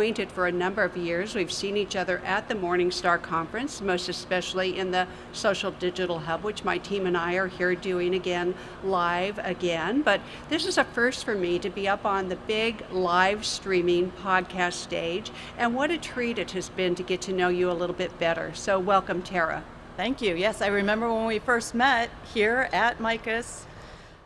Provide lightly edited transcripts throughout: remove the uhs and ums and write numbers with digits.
acquainted for a number of years. We've seen each other at the Morningstar Conference, most especially in the Social Digital Hub, which my team and I are here doing again, live again. But this is a first for me to be up on the big live streaming podcast stage, and what a treat it has been to get to know you a little bit better. So welcome, Tara. Thank you. Yes, I remember when we first met here at MICAS,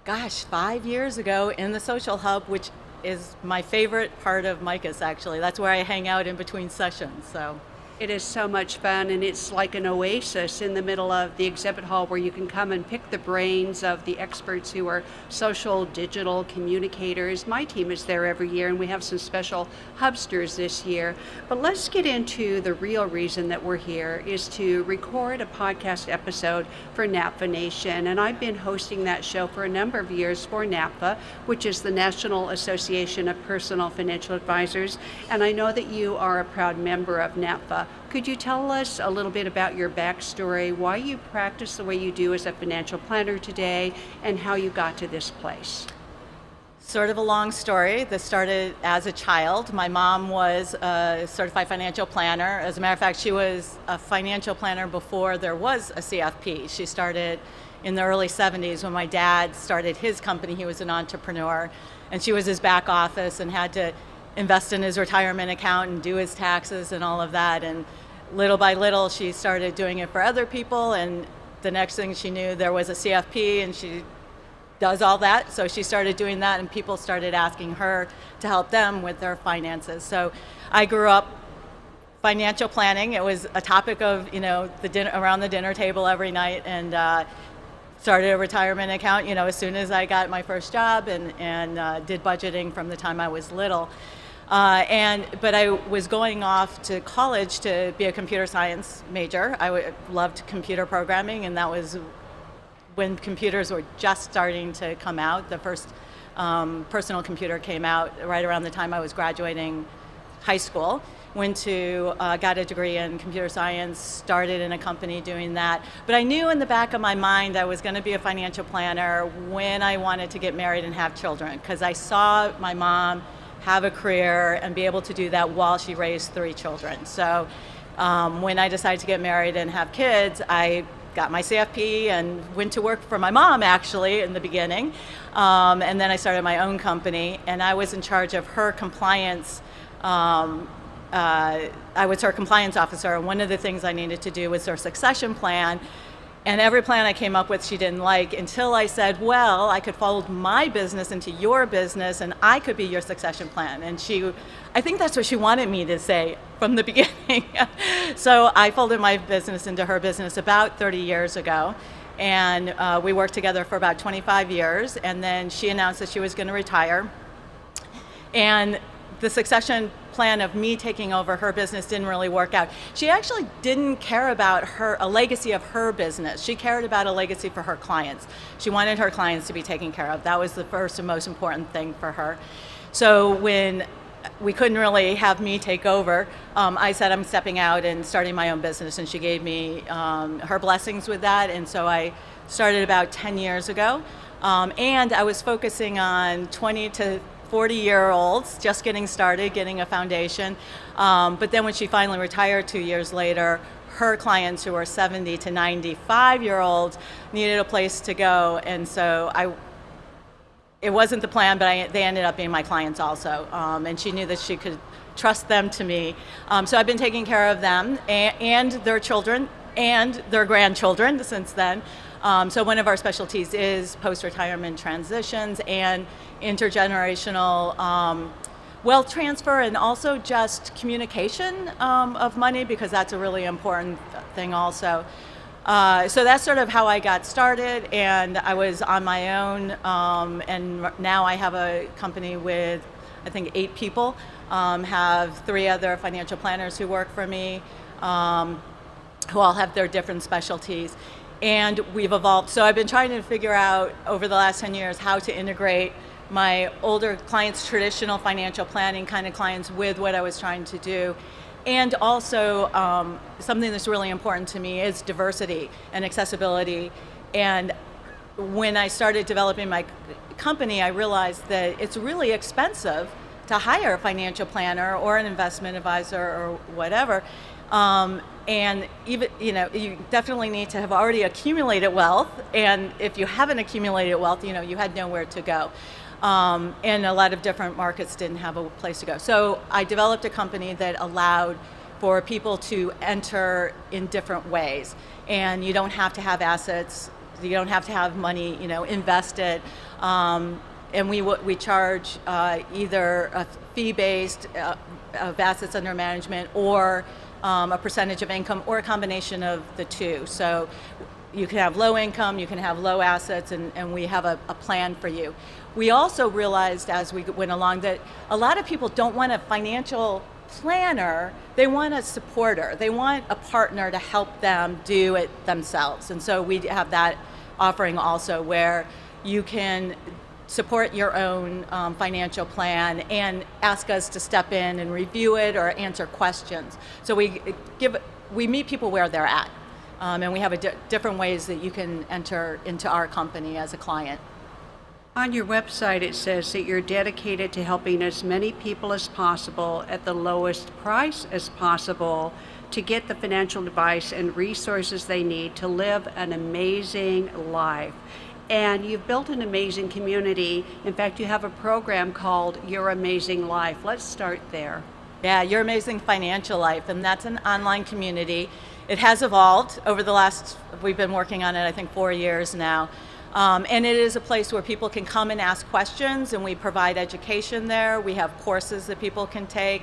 5 years ago in the Social Hub, which is my favorite part of MICAS, actually. That's where I hang out in between sessions. So it is so much fun, and it's like an oasis in the middle of the exhibit hall where you can come and pick the brains of the experts who are social, digital communicators. My team is there every year, and we have some special hubsters this year. But let's get into the real reason that we're here is to record a podcast episode for NAPFA Nation, and I've been hosting that show for a number of years for NAPFA, which is the National Association of Personal Financial Advisors, and I know that you are a proud member of NAPFA. Could you tell us a little bit about your backstory, why you practice the way you do as a financial planner today, and how you got to this place? Sort of a long story. This started as a child. My mom was a certified financial planner. As a matter of fact, she was a financial planner before there was a CFP. She started in the early 70s when my dad started his company. He was an entrepreneur, and she was his back office and had to invest in his retirement account and do his taxes and all of that. And little by little, she started doing it for other people. And the next thing she knew, there was a CFP, and she does all that. So she started doing that, and people started asking her to help them with their finances. So I grew up financial planning. It was a topic of, the dinner, around the dinner table every night, and started a retirement account, as soon as I got my first job, and did budgeting from the time I was little. But I was going off to college to be a computer science major. I loved computer programming, and that was when computers were just starting to come out. The first personal computer came out right around the time I was graduating high school. Got a degree in computer science, started in a company doing that. But I knew in the back of my mind I was going to be a financial planner when I wanted to get married and have children, because I saw my mom have a career and be able to do that while she raised 3 children. So when I decided to get married and have kids, I got my CFP and went to work for my mom, actually, in the beginning. And then I started my own company, and I was in charge of her compliance. I was her compliance officer, and one of the things I needed to do was her succession plan. And every plan I came up with she didn't like, until I said, well, I could fold my business into your business and I could be your succession plan. And I think that's what she wanted me to say from the beginning. So I folded my business into her business about 30 years ago. And we worked together for about 25 years. And then she announced that she was going to retire. And the succession plan of me taking over her business didn't really work out. She actually didn't care about a legacy of her business. She cared about a legacy for her clients. She wanted her clients to be taken care of. That was the first and most important thing for her. So when we couldn't really have me take over, I said I'm stepping out and starting my own business, and she gave me her blessings with that. And so I started about 10 years ago. And I was focusing on 20 to 40-year-olds, just getting started, getting a foundation. But then when she finally retired 2 years later, her clients who were 70 to 95-year-olds needed a place to go. And so it wasn't the plan, but they ended up being my clients also. And she knew that she could trust them to me. So I've been taking care of them and their children and their grandchildren since then. So one of our specialties is post-retirement transitions and intergenerational wealth transfer, and also just communication of money, because that's a really important thing also. So that's sort of how I got started, and I was on my own, and now I have a company with, I think, 8 people, have 3 other financial planners who work for me, who all have their different specialties. And we've evolved. So I've been trying to figure out over the last 10 years how to integrate my older clients' traditional financial planning kind of clients with what I was trying to do. And also something that's really important to me is diversity and accessibility. And when I started developing my company, I realized that it's really expensive to hire a financial planner or an investment advisor or whatever. And even, you definitely need to have already accumulated wealth. And if you haven't accumulated wealth, you had nowhere to go. And a lot of different markets didn't have a place to go. So I developed a company that allowed for people to enter in different ways. And you don't have to have assets, you don't have to have money, invested. And we charge either a fee-based of assets under management or a percentage of income, or a combination of the two. So you can have low income, you can have low assets, and we have a plan for you. We also realized as we went along that a lot of people don't want a financial planner, they want a supporter. They want a partner to help them do it themselves. And so we have that offering also, where you can support your own financial plan and ask us to step in and review it or answer questions. So we meet people where they're at, and we have different ways that you can enter into our company as a client. On your website, it says that you're dedicated to helping as many people as possible at the lowest price as possible to get the financial advice and resources they need to live an amazing life. And you've built an amazing community. In fact, you have a program called Your Amazing Life. Let's start there. Yeah, Your Amazing Financial Life, and that's an online community. It has evolved over we've been working on it, I think, 4 years now. And it is a place where people can come and ask questions, and we provide education there. We have courses that people can take.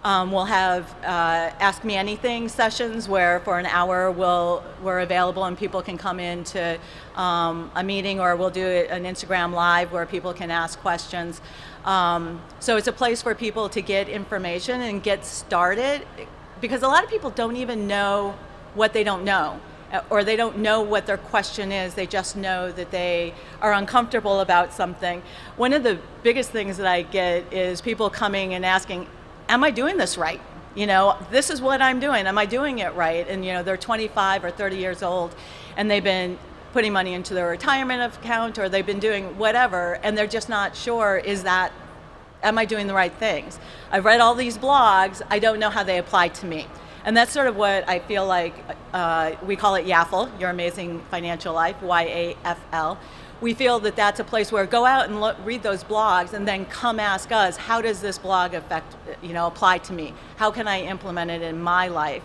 We'll have Ask Me Anything sessions where for an hour we're available and people can come into a meeting, or we'll do an Instagram Live where people can ask questions. So it's a place for people to get information and get started, because a lot of people don't even know what they don't know, or they don't know what their question is. They just know that they are uncomfortable about something. One of the biggest things that I get is people coming and asking, am I doing this right? This is what I'm doing. Am I doing it right? And they're 25 or 30 years old, and they've been putting money into their retirement account, or they've been doing whatever, and they're just not sure, am I doing the right things? I've read all these blogs, I don't know how they apply to me. And that's sort of what I feel like, we call it YAFL, Your Amazing Financial Life, YAFL. We feel that that's a place where go out and read those blogs and then come ask us, how does this blog apply to me? How can I implement it in my life?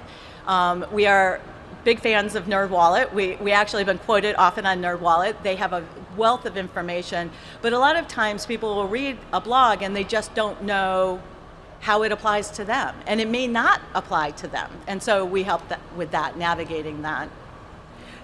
We are big fans of NerdWallet. We actually have been quoted often on NerdWallet. They have a wealth of information, but a lot of times people will read a blog and they just don't know how it applies to them, and it may not apply to them. And so we help with that, navigating that.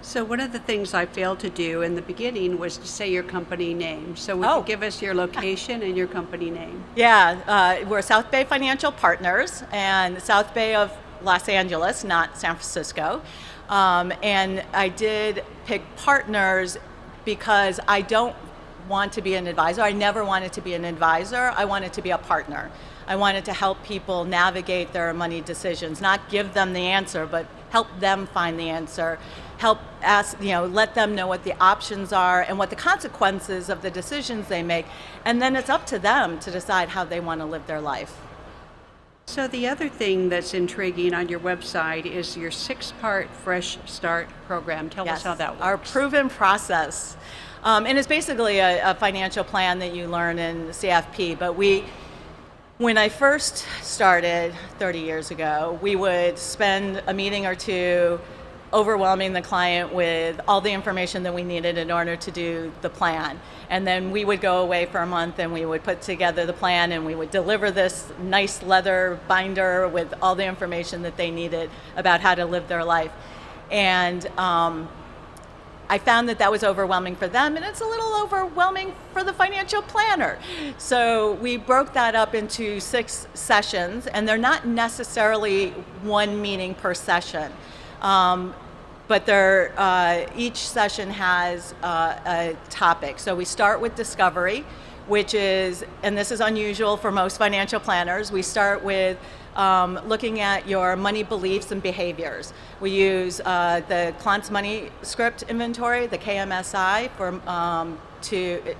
So one of the things I failed to do in the beginning was to say your company name. So would you give us your location and your company name? Yeah, we're South Bay Financial Partners, and South Bay of Los Angeles, not San Francisco. And I did pick partners because I don't want to be an advisor. I never wanted to be an advisor. I wanted to be a partner. I wanted to help people navigate their money decisions, not give them the answer, but help them find the answer. Help let them know what the options are and what the consequences of the decisions they make. And then it's up to them to decide how they want to live their life. So the other thing that's intriguing on your website is your 6-part Fresh Start program. Tell us how that works. Our proven process. And it's basically a financial plan that you learn in CFP. But when I first started 30 years ago, we would spend a meeting or two overwhelming the client with all the information that we needed in order to do the plan. And then we would go away for a month and we would put together the plan, and we would deliver this nice leather binder with all the information that they needed about how to live their life. And I found that was overwhelming for them, and it's a little overwhelming for the financial planner. So we broke that up into 6 sessions, and they're not necessarily one meeting per session. But each session has a topic. So we start with discovery, which is, and this is unusual for most financial planners, we start with looking at your money beliefs and behaviors. We use the Klontz Money Script Inventory, the KMSI,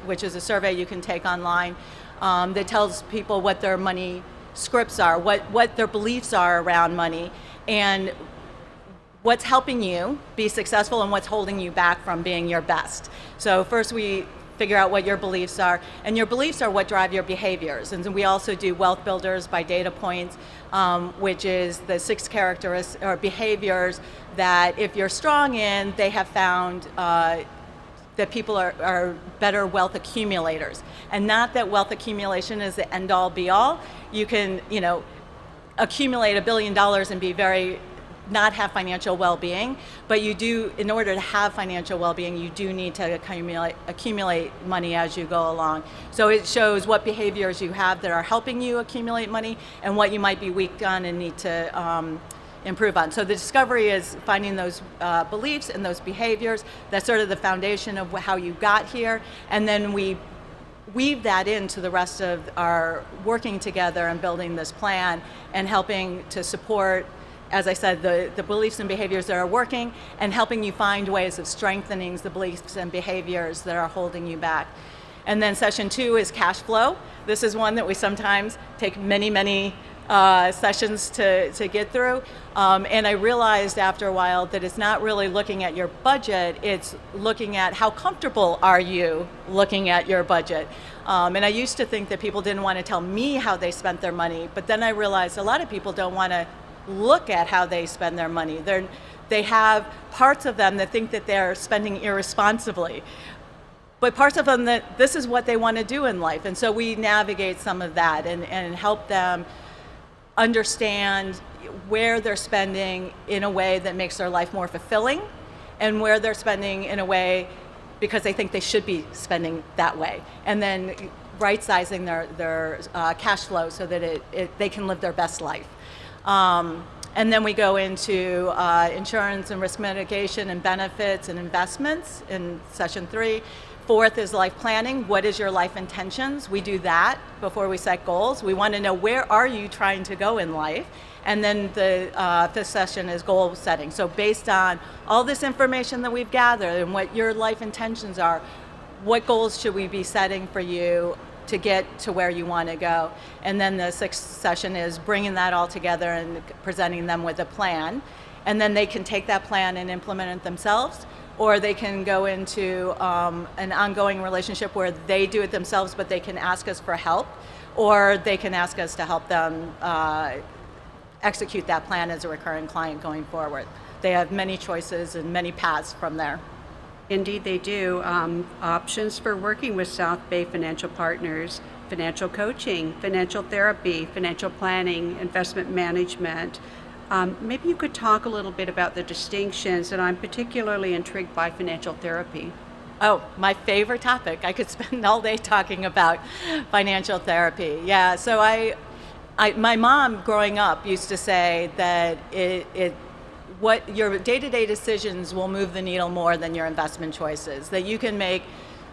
which is a survey you can take online. that tells people what their money scripts are, what their beliefs are around money, and what's helping you be successful and what's holding you back from being your best. So first we figure out what your beliefs are, and your beliefs are what drive your behaviors. And we also do wealth builders by data points, which is the 6 characteristics or behaviors that if you're strong in, they have found that people are better wealth accumulators. And not that wealth accumulation is the end all be all. You can, accumulate $1 billion and be not have financial well-being, but you do, in order to have financial well-being, you do need to accumulate money as you go along. So it shows what behaviors you have that are helping you accumulate money and what you might be weak on and need to improve on. So the discovery is finding those beliefs and those behaviors. That's sort of the foundation of how you got here, and then we weave that into the rest of our working together and building this plan and helping to support, as I said, the beliefs and behaviors that are working, and helping you find ways of strengthening the beliefs and behaviors that are holding you back. And then session 2 is cash flow. This is one that we sometimes take many sessions to get through. And I realized after a while that it's not really looking at your budget, it's looking at how comfortable are you looking at your budget. And I used to think that people didn't want to tell me how they spent their money, but then I realized a lot of people don't want to look at how they spend their money. They have parts of them that think that they're spending irresponsibly, but parts of them that this is what they want to do in life. And so we navigate some of that and help them understand where they're spending in a way that makes their life more fulfilling, and where they're spending in a way because they think they should be spending that way. And then right-sizing their cash flow so that they can live their best life. And then we go into insurance and risk mitigation and benefits and investments in session 3. 4th is life planning. What is your life intentions? We do that before we set goals. We want to know, where are you trying to go in life? And then the 5th session is goal setting. So based on all this information that we've gathered and what your life intentions are, what goals should we be setting for you to get to where you want to go? And then the 6th session is bringing that all together and presenting them with a plan. And then they can take that plan and implement it themselves, or they can go into an ongoing relationship where they do it themselves, but they can ask us for help, or they can ask us to help them execute that plan as a recurring client going forward. They have many choices and many paths from there. Indeed, they do. Options for working with South Bay Financial Partners: financial coaching, financial therapy, financial planning, investment management. Maybe you could talk a little bit about the distinctions, and I'm particularly intrigued by financial therapy. Oh, my favorite topic. I could spend all day talking about financial therapy. Yeah, so my mom growing up used to say that what your day-to-day decisions will move the needle more than your investment choices, that you can make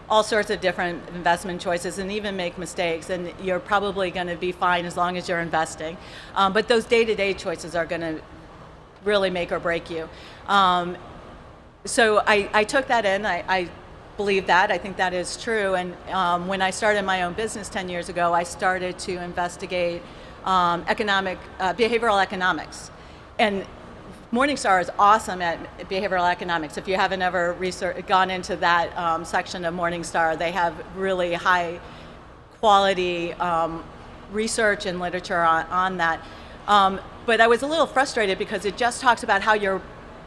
all sorts of different investment choices and even make mistakes, and you're probably going to be fine as long as you're investing. But those day-to-day choices are going to really make or break you. So I took that in. I believe that. I think that is true. And when I started my own business 10 years ago, I started to investigate behavioral economics. And Morningstar is awesome at behavioral economics. If you haven't ever gone into that section of Morningstar, they have really high quality research and literature on that. But I was a little frustrated because it just talks about how your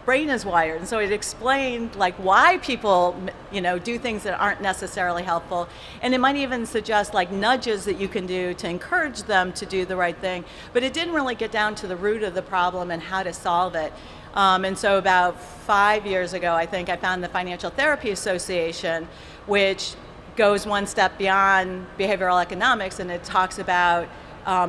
brain is wired. And so it explained like why people do things that aren't necessarily helpful. And it might even suggest like nudges that you can do to encourage them to do the right thing. But it didn't really get down to the root of the problem and how to solve it. And so about 5 years ago, I think I found the Financial Therapy Association, which goes one step beyond behavioral economics, and it talks about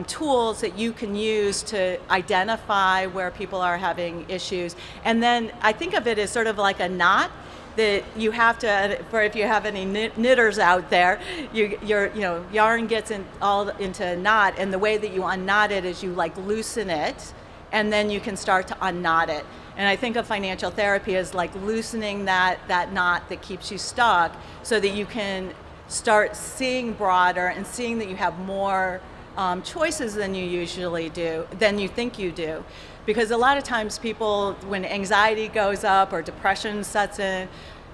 tools that you can use to identify where people are having issues. And then I think of it as sort of like a knot that you have to, for if you have any knitters out there, your yarn gets all into a knot, and the way that you unknot it is you like loosen it, and then you can start to unknot it. And I think of financial therapy as like loosening that knot that keeps you stuck so that you can start seeing broader and seeing that you have more choices than you usually do, than you think you do. Because a lot of times people, when anxiety goes up or depression sets in,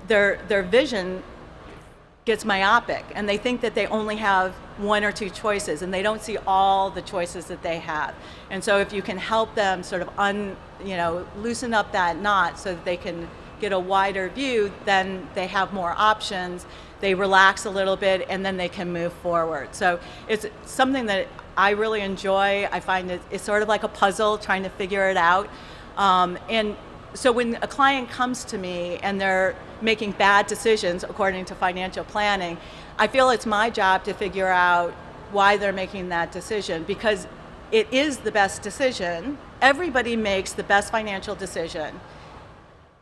their vision gets myopic and they think that they only have one or two choices and they don't see all the choices that they have. And so if you can help them sort of loosen up that knot so that they can get a wider view, then they have more options, they relax a little bit, and then they can move forward. So it's something that I really enjoy. I find it's sort of like a puzzle, trying to figure it out. And so when a client comes to me and they're making bad decisions according to financial planning, I feel it's my job to figure out why they're making that decision, because it is the best decision. Everybody makes the best financial decision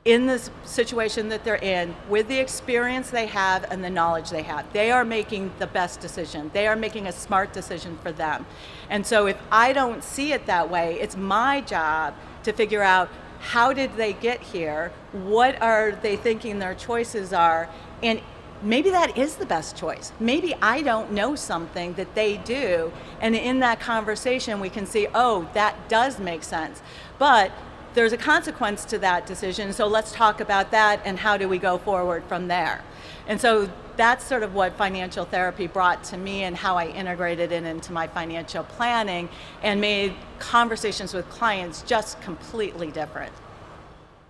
in the situation that they're in, with the experience they have and the knowledge they have. They are making the best decision. They are making a smart decision for them. And so if I don't see it that way, it's my job to figure out, how did they get here? What are they thinking their choices are? And maybe that is the best choice. Maybe I don't know something that they do. And in that conversation, we can see, oh, that does make sense. But there's a consequence to that decision, so let's talk about that and how do we go forward from there. And so that's sort of what financial therapy brought to me and how I integrated it into my financial planning and made conversations with clients just completely different.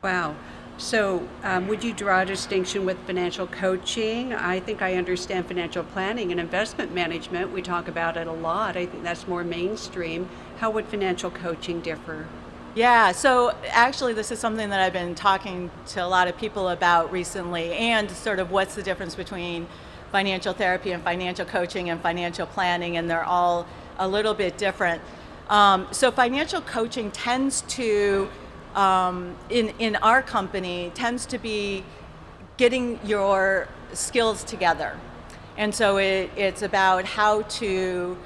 Wow. So would you draw a distinction with financial coaching? I think I understand financial planning and investment management. We talk about it a lot. I think that's more mainstream. How would financial coaching differ? Yeah, so actually this is something that I've been talking to a lot of people about recently, and sort of what's the difference between financial therapy and financial coaching and financial planning, and they're all a little bit different. So financial coaching tends to, in our company, tends to be getting your skills together. And so it's about how to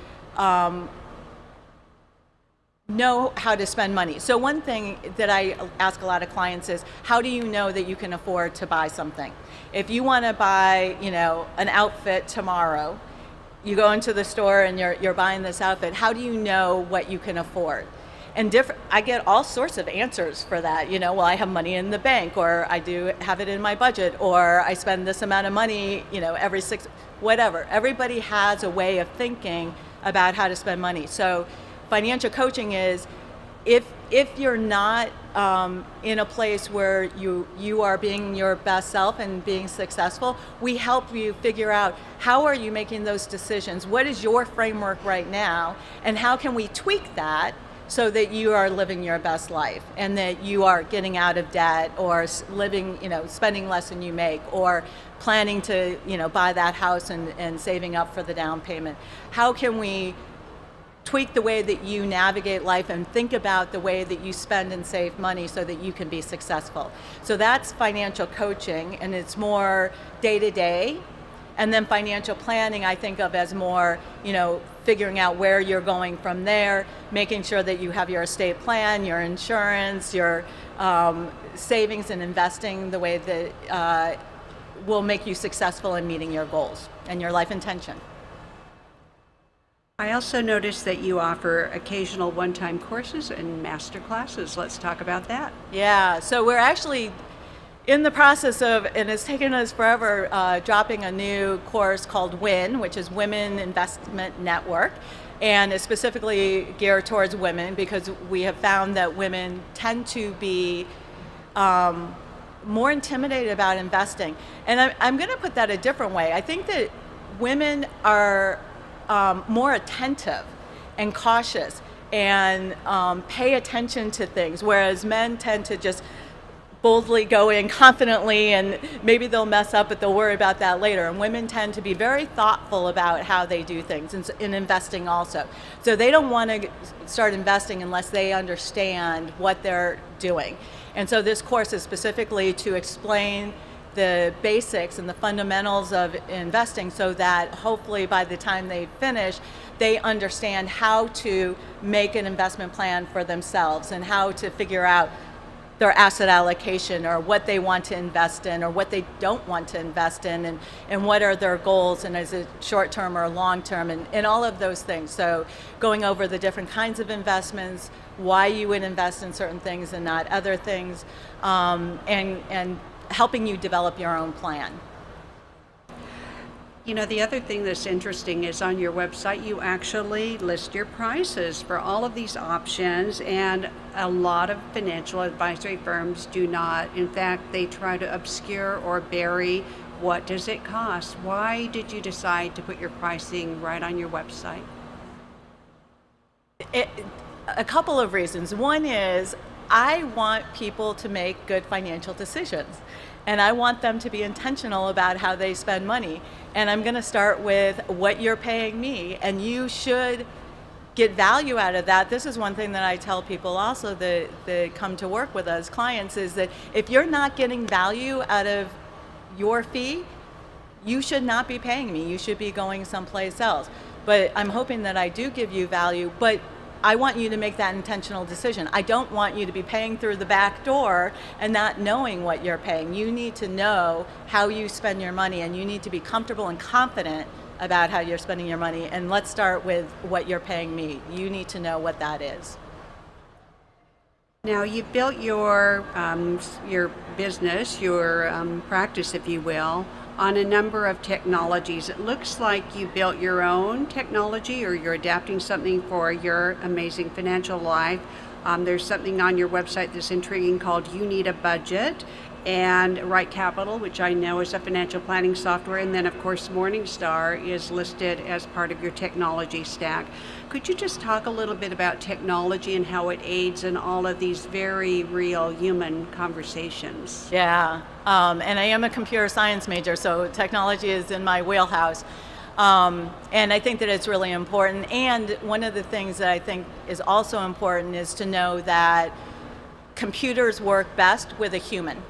know how to spend money. So one thing that I ask a lot of clients is, how do you know that you can afford to buy something? If you want to buy, an outfit tomorrow, you go into the store and you're buying this outfit, how do you know what you can afford? And I get all sorts of answers for that. Well, I have money in the bank, or I do have it in my budget, or I spend this amount of money, every whatever. Everybody has a way of thinking about how to spend money. So financial coaching is, if you're not in a place where you are being your best self and being successful, we help you figure out, how are you making those decisions? What is your framework right now? And how can we tweak that so that you are living your best life and that you are getting out of debt, or living, spending less than you make, or planning to, buy that house and saving up for the down payment? How can we tweak the way that you navigate life and think about the way that you spend and save money so that you can be successful? So that's financial coaching, and it's more day to day. And then financial planning I think of as more, figuring out where you're going from there, making sure that you have your estate plan, your insurance, your savings and investing the way that will make you successful in meeting your goals and your life intention. I also noticed that you offer occasional one-time courses and master classes. Let's talk about that. Yeah, so we're actually in the process of, and it's taken us forever, dropping a new course called WIN, which is Women Investment Network, and it's specifically geared towards women, because we have found that women tend to be more intimidated about investing. And I'm going to put that a different way. I think that women are more attentive and cautious and pay attention to things, whereas men tend to just boldly go in confidently, and maybe they'll mess up, but they'll worry about that later. And women tend to be very thoughtful about how they do things, and in investing also. So they don't want to start investing unless they understand what they're doing. And so this course is specifically to explain the basics and the fundamentals of investing, so that hopefully by the time they finish, they understand how to make an investment plan for themselves and how to figure out their asset allocation, or what they want to invest in or what they don't want to invest in, and what are their goals, and is it short term or long term, and all of those things. So going over the different kinds of investments, why you would invest in certain things and not other things, and helping you develop your own plan. You know, the other thing that's interesting is on your website you actually list your prices for all of these options, and a lot of financial advisory firms do not. In fact, they try to obscure or bury what does it cost. Why did you decide to put your pricing right on your website? A couple of reasons. One is I want people to make good financial decisions, and I want them to be intentional about how they spend money. And I'm going to start with what you're paying me, and you should get value out of that. This is one thing that I tell people also that come to work with us, clients, is that if you're not getting value out of your fee, you should not be paying me. You should be going someplace else. But I'm hoping that I do give you value, but I want you to make that intentional decision. I don't want you to be paying through the back door and not knowing what you're paying. You need to know how you spend your money, and you need to be comfortable and confident about how you're spending your money. And let's start with what you're paying me. You need to know what that is. Now, you've built your business, your practice, if you will, on a number of technologies. It looks like you built your own technology, or you're adapting something for your amazing financial life. There's something on your website that's intriguing called You Need a Budget, and Right Capital, which I know is a financial planning software, and then of course Morningstar is listed as part of your technology stack. Could you just talk a little bit about technology and how it aids in all of these very real human conversations? Yeah, and I am a computer science major, so technology is in my wheelhouse. And I think that it's really important. And one of the things that I think is also important is to know that computers work best with a human.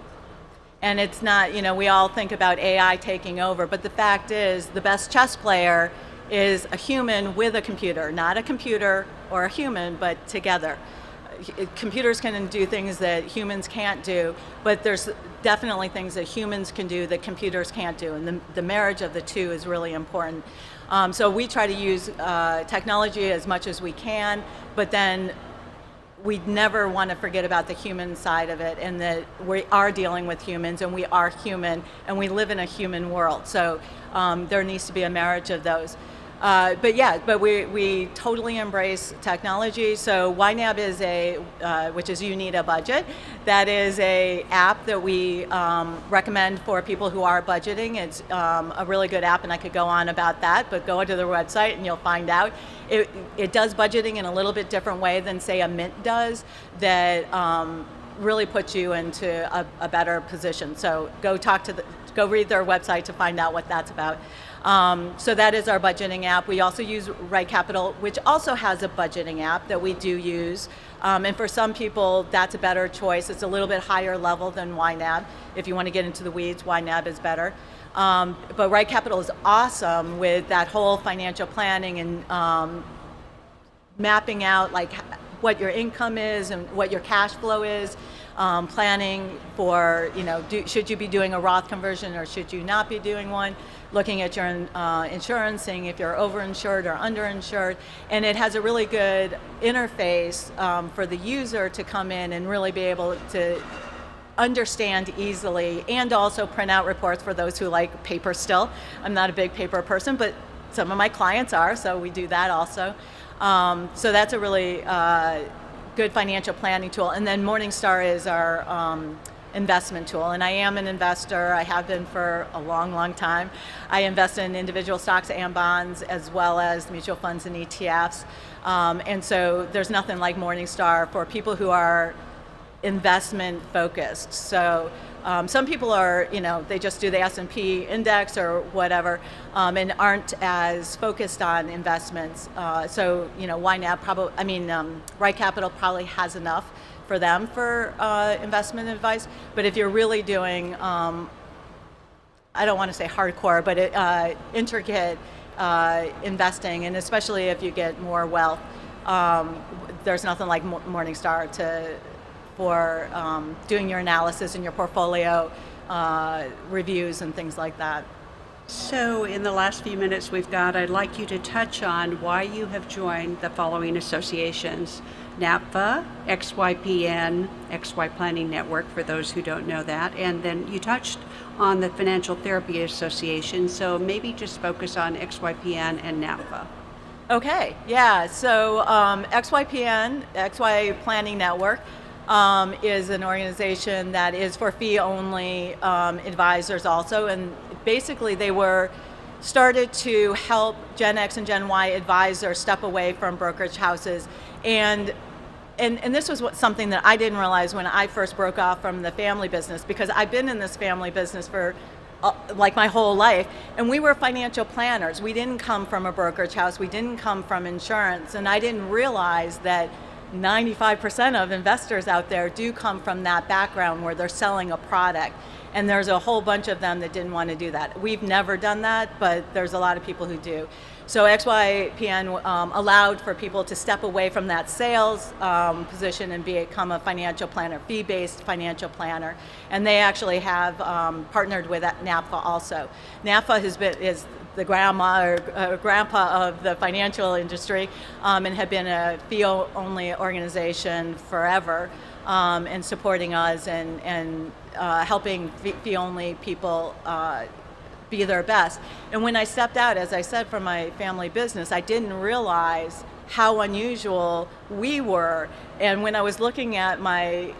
And it's not, we all think about AI taking over, but the fact is the best chess player is a human with a computer, not a computer or a human, but together. Computers can do things that humans can't do, but there's definitely things that humans can do that computers can't do, and the marriage of the two is really important. So we try to use technology as much as we can, but then we never want to forget about the human side of it, and that we are dealing with humans, and we are human, and we live in a human world. So there needs to be a marriage of those. But we totally embrace technology. So YNAB is which is You Need a Budget. That is a app that we recommend for people who are budgeting. It's a really good app, and I could go on about that, but go to their website and you'll find out. It does budgeting in a little bit different way than, say, a Mint does, that really puts you into a better position. So go read their website to find out what that's about. So that is our budgeting app. We also use Right Capital, which also has a budgeting app that we do use. And for some people, that's a better choice. It's a little bit higher level than YNAB. If you want to get into the weeds, YNAB is better. But Right Capital is awesome with that whole financial planning and mapping out like what your income is and what your cash flow is. Planning for, should you be doing a Roth conversion or should you not be doing one, looking at your insurance, seeing if you're overinsured or underinsured, and it has a really good interface for the user to come in and really be able to understand easily, and also print out reports for those who like paper still. I'm not a big paper person, but some of my clients are, so we do that also. So that's a really good financial planning tool. And then Morningstar is our investment tool. And I am an investor. I have been for a long, long time. I invest in individual stocks and bonds, as well as mutual funds and ETFs. And so there's nothing like Morningstar for people who are investment focused. So some people are, they just do the S&P index or whatever, and aren't as focused on investments. So YNAB Right Capital probably has enough for them for investment advice. But if you're really doing, I don't want to say hardcore, but intricate investing, and especially if you get more wealth, there's nothing like Morningstar for doing your analysis and your portfolio reviews and things like that. So, in the last few minutes we've got, I'd like you to touch on why you have joined the following associations: NAPFA, XYPN, XY Planning Network, for those who don't know that, and then you touched on the Financial Therapy Association, so maybe just focus on XYPN and NAPFA. Okay, yeah, so XYPN, XY Planning Network, is an organization that is for fee-only advisors also, and basically they were started to help Gen X and Gen Y advisors step away from brokerage houses. And this was something that I didn't realize when I first broke off from the family business, because I've been in this family business for like my whole life, and we were financial planners. We didn't come from a brokerage house, we didn't come from insurance, and I didn't realize that 95% of investors out there do come from that background where they're selling a product. And there's a whole bunch of them that didn't want to do that. We've never done that, but there's a lot of people who do. So XYPN allowed for people to step away from that sales position and become a financial planner, fee-based financial planner. And they actually have partnered with NAPFA also. NAPFA is the grandma or grandpa of the financial industry, and had been a fee-only organization forever, and supporting us and helping fee-only people be their best. And when I stepped out, as I said, from my family business, I didn't realize how unusual we were. And when I was looking at my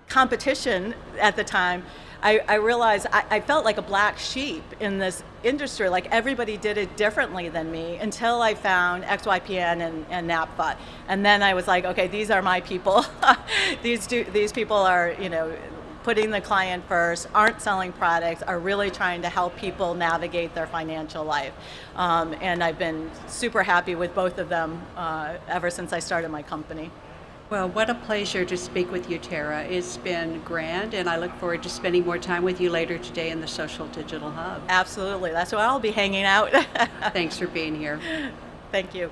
competition at the time, I realized I felt like a black sheep in this industry, like everybody did it differently than me, until I found XYPN and NAPFA. And then I was like, okay, these are my people. These people are, putting the client first, aren't selling products, are really trying to help people navigate their financial life. And I've been super happy with both of them ever since I started my company. Well, what a pleasure to speak with you, Tara. It's been grand, and I look forward to spending more time with you later today in the Social Digital Hub. Absolutely. That's where I'll be hanging out. Thanks for being here. Thank you.